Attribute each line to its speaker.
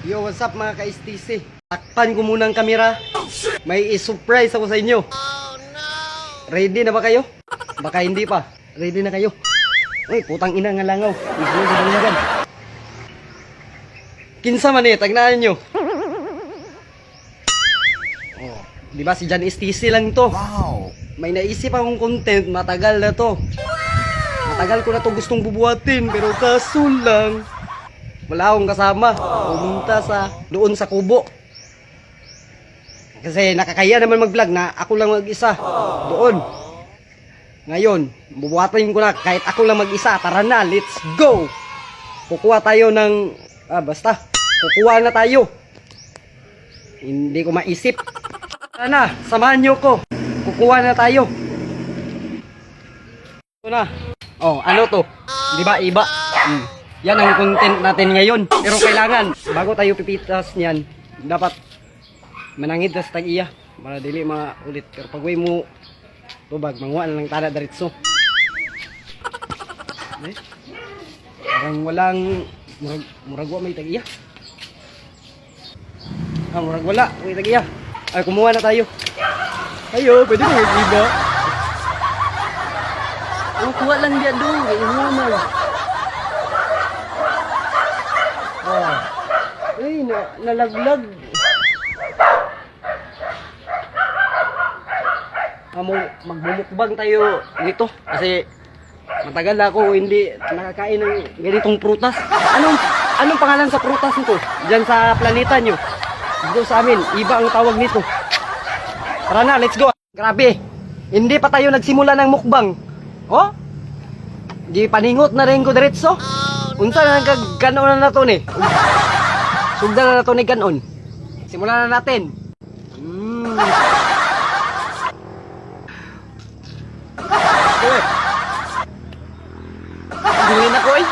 Speaker 1: Yo, what's up mga ka-STC? Takpan ko muna ang kamera. May i-surprise ako sa inyo. Ready na ba kayo? Baka hindi pa. Ready na kayo? Uy, putang ina nga langaw. Igulo sa baligan. Kinsa man tagnaan nyo. Oh, di ba si Jan STC lang to? Wow. May naisip akong content, matagal na to. Matagal ko na to gustong bubuhatin, pero kaso lang wala akong kasama. Pumunta doon sa kubo. Kasi nakakaya naman mag-vlog na ako lang mag-isa doon. Ngayon, bubuhatin ko na kahit ako lang mag-isa. Tara na, let's go! Kukuha tayo ng... basta. Kukuha na tayo. Hindi ko maisip. Tara na, samahan nyo ko. Kukuha na tayo. Ito na. Oh, ano to? Di ba, iba? Yan ang content natin ngayon. Pero kailangan, bago tayo pipitas niyan, dapat manangid na sa tag-iya. Para dili ulit. Pero pag way mo tubag, manguha na lang tada daritso. Eh? Parang walang muragwa may tag-iya. Murag wala, may tag-iya. Ay, kumuha na tayo. Ayo, pwede mo mag-iba. Kuha lang diyan doon, kaya mo. Ay, nalaglag. Magbumukbang tayo dito kasi matagal na ako hindi nakakain ng ganitong prutas. Anong pangalan sa prutas nito? Diyan sa planeta nyo. Dito sa amin, iba ang tawag nito. Tara na, let's go. Grabe, hindi pa tayo nagsimula ng mukbang. Oh? Di paningot na rin ko diretso. Unsa na nagkaganon na nato ni? Sugda na nato ni ganon. Simulan na natin. Dili na ko eh.